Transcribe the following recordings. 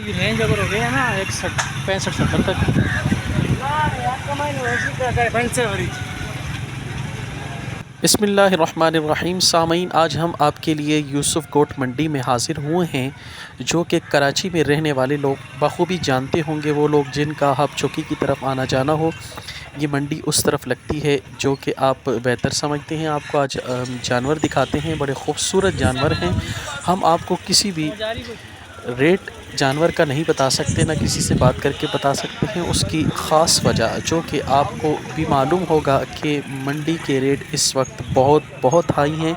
की रेंज अगर हो गई है ना 61 65 70 तक बिस्मिल्लाहिर्रहमानिर्रहीम। सामीन, आज हम आपके लिए यूसुफ गोट मंडी में हाज़िर हुए हैं, जो कि कराची में रहने वाले लोग बखूबी जानते होंगे। वो लोग जिनका हब चौकी की तरफ आना जाना हो, ये मंडी उस तरफ लगती है, जो कि आप बेहतर समझते हैं। आपको आज जानवर दिखाते हैं, बड़े खूबसूरत जानवर हैं। हम आपको किसी भी रेट जानवर का नहीं बता सकते, ना किसी से बात करके बता सकते हैं उसकी ख़ास वजह, जो कि आपको भी मालूम होगा कि मंडी के रेट इस वक्त बहुत बहुत हाई हैं।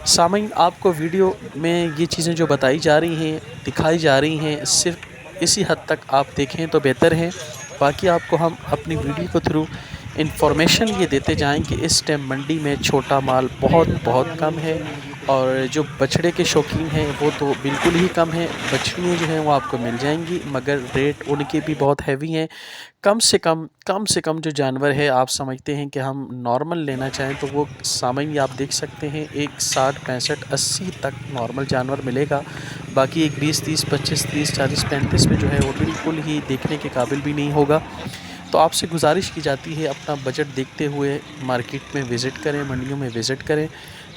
सामीन, आपको वीडियो में ये चीज़ें जो बताई जा रही हैं, दिखाई जा रही हैं, सिर्फ इसी हद तक आप देखें तो बेहतर है। बाकी आपको हम अपनी वीडियो के थ्रू इंफॉर्मेशन ये देते जाएं कि इस टाइम मंडी में छोटा माल बहुत बहुत कम है, और जो बछड़े के शौकीन हैं वो तो बिल्कुल ही कम हैं। बछड़ियाँ जो हैं वो आपको मिल जाएंगी, मगर रेट उनके भी बहुत हैवी हैं। कम से कम जो जानवर है, आप समझते हैं कि हम नॉर्मल लेना चाहें तो वो सामने आप देख सकते हैं, एक 60 65 80 तक नॉर्मल जानवर मिलेगा। बाकी एक 20 30 25 30 40 35 में जो है वो बिल्कुल ही देखने के काबिल भी नहीं होगा। तो आपसे गुजारिश की जाती है, अपना बजट देखते हुए मार्केट में विज़िट करें, मंडियों में विज़िट करें,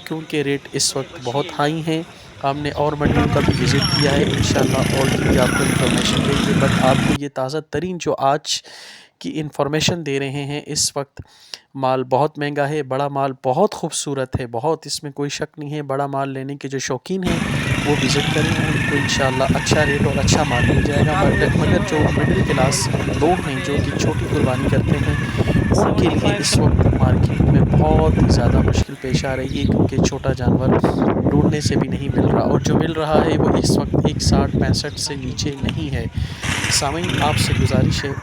क्योंकि रेट इस वक्त बहुत हाई हैं। हमने और मंडियों का भी विज़िट किया है, इंशाल्लाह और की भी आपको इन्फॉर्मेशन देंगे। बट आपको ये ताज़ा तरीन जो आज की इन्फॉर्मेशन दे रहे हैं, इस वक्त माल बहुत महंगा है, बड़ा माल बहुत खूबसूरत है, बहुत, इसमें कोई शक नहीं है। बड़ा माल लेने के जो शौकीन हैं वो विज़िट करें, उनको इंशाल्लाह अच्छा रेट और अच्छा माल मिल जाएगा। मगर जो मिडिल क्लास लोग हैं, जो कि छोटी कुर्बानी करते हैं, उनके लिए इस वक्त मार्केट में बहुत ही ज़्यादा मुश्किल पेश आ रही है, क्योंकि छोटा जानवर ढूंढने से भी नहीं मिल रहा, और जो मिल रहा है वो इस वक्त एक 60 65 से नीचे नहीं है। सामीन, आपसे गुजारिश है,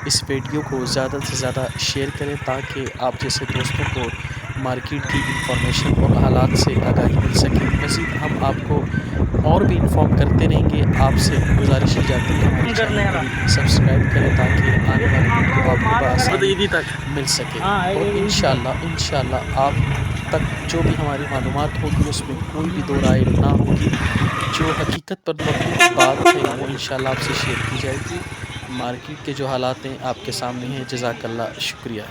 इस वीडियो को ज़्यादा से ज़्यादा शेयर करें, ताकि आप जैसे दोस्तों को मार्केट की इंफॉर्मेशन और हालात से आगाही मिल सके। मज़ीद हम आपको और भी इन्फॉर्म करते रहेंगे। आपसे गुजारिश की जाती है हमारे चैनल को सब्सक्राइब करें, ताकि आने वाली वीडियो आपको बआसानी मिल सके। और इंशाल्लाह आप तक जो भी हमारी मालूमात होगी, उसमें कोई भी दो राय ना होगी। जो हकीकत पर मबनी बात है वो इंशाल्लाह आपसे शेयर की जाएगी। मार्केट के जो हालात हैं आपके सामने हैं। जज़ाकल्लाह, शुक्रिया।